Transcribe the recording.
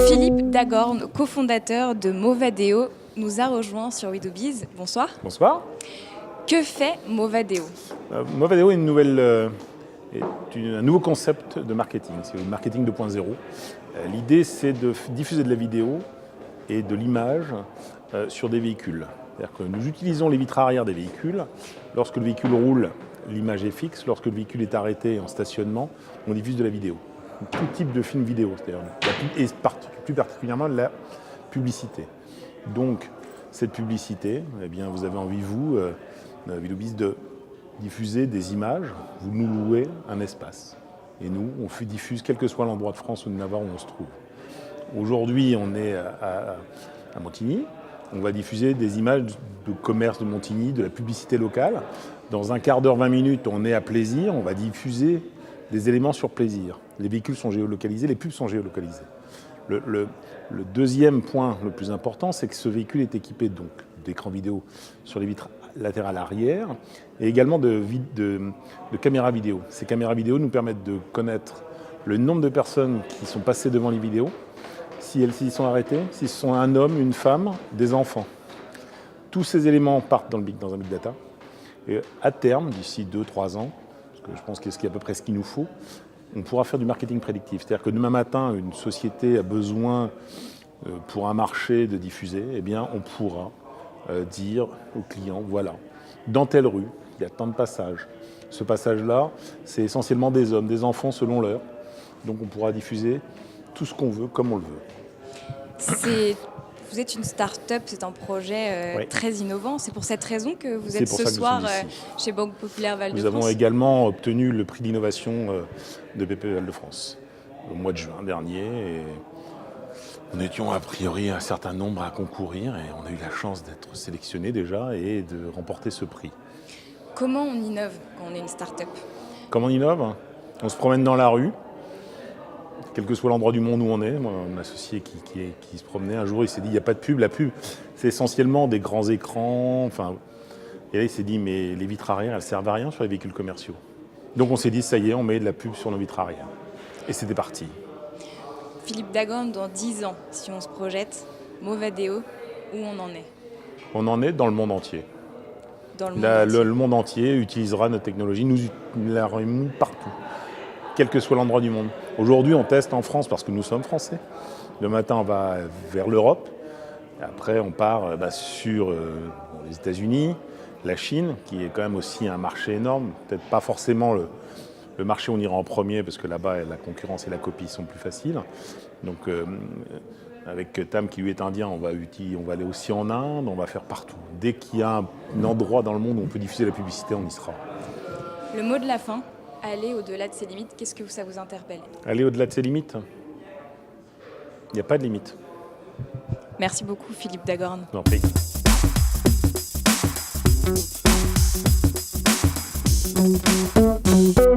Philippe Dagorn, cofondateur de Movadeo, nous a rejoint sur WeDoBiz. Bonsoir. Bonsoir. Que fait Movadeo ? Movadeo est un nouveau concept de marketing. C'est le marketing 2.0. L'idée, c'est de diffuser de la vidéo et de l'image sur des véhicules. C'est-à-dire que nous utilisons les vitres arrière des véhicules. Lorsque le véhicule roule, l'image est fixe. Lorsque le véhicule est arrêté en stationnement, on diffuse de la vidéo. Tout type de film vidéo, c'est-à-dire et plus particulièrement la publicité. Donc, cette publicité, eh bien, vous avez envie, vous, WeDoBiz, de diffuser des images, vous nous louez un espace. Et nous, on diffuse quel que soit l'endroit de France ou de Navarre où on se trouve. Aujourd'hui, on est à Montigny. On va diffuser des images de commerce de Montigny, de la publicité locale. Dans un quart d'heure, 20 minutes, on est à Plaisir. On va diffuser des éléments sur Plaisir. Les véhicules sont géolocalisés, les pubs sont géolocalisées. Le deuxième point le plus important, c'est que ce véhicule est équipé donc d'écrans vidéo sur les vitres latérales arrière et également de caméras vidéo. Ces caméras vidéo nous permettent de connaître le nombre de personnes qui sont passées devant les vidéos, si elles s'y sont arrêtées, si ce sont un homme, une femme, des enfants. Tous ces éléments partent dans un big data. Et à terme, d'ici 2-3 ans, parce que je pense que c'est à peu près ce qu'il nous faut, on pourra faire du marketing prédictif. C'est-à-dire que demain matin, une société a besoin pour un marché de diffuser, eh bien, on pourra dire aux clients, voilà, dans telle rue, il y a tant de passages. Ce passage-là, c'est essentiellement des hommes, des enfants selon l'heure. Donc on pourra diffuser tout ce qu'on veut, comme on le veut. Vous êtes une start-up, c'est un projet Oui. très innovant. C'est pour cette raison que vous êtes ce soir chez Banque Populaire Val-de-France. Nous avons également obtenu le prix d'innovation de BPE Val-de-France au mois de juin dernier. Et nous étions a priori un certain nombre à concourir et on a eu la chance d'être sélectionnés déjà et de remporter ce prix. Comment on innove quand on est une start-up ? Comment on innove ? On se promène dans la rue. Quel que soit l'endroit du monde où on est, moi, mon associé qui se promenait un jour, il s'est dit il n'y a pas de pub. La pub, c'est essentiellement des grands écrans. Et là, il s'est dit mais les vitres arrière, elles servent à rien sur les véhicules commerciaux. Donc on s'est dit ça y est, on met de la pub sur nos vitres arrière. Et c'était parti. Philippe Dagorn, dans 10 ans, si on se projette, Movadeo, où on en est ? On en est dans le monde entier. Le monde entier utilisera notre technologie. Nous la remuons partout, quel que soit l'endroit du monde. Aujourd'hui, on teste en France parce que nous sommes français. Le matin, on va vers l'Europe. Après, on part sur les États-Unis, la Chine, qui est quand même aussi un marché énorme. Peut-être pas forcément le marché où on ira en premier, parce que là-bas, la concurrence et la copie sont plus faciles. Donc, avec Tam, qui lui est indien, on va aller aussi en Inde, on va faire partout. Dès qu'il y a un endroit dans le monde où on peut diffuser la publicité, on y sera. Le mot de la fin, aller au-delà de ses limites, qu'est-ce que ça vous interpelle ? Aller au-delà de ses limites ? Il n'y a pas de limite. Merci beaucoup, Philippe Dagorn. Je vous en prie. Thank you.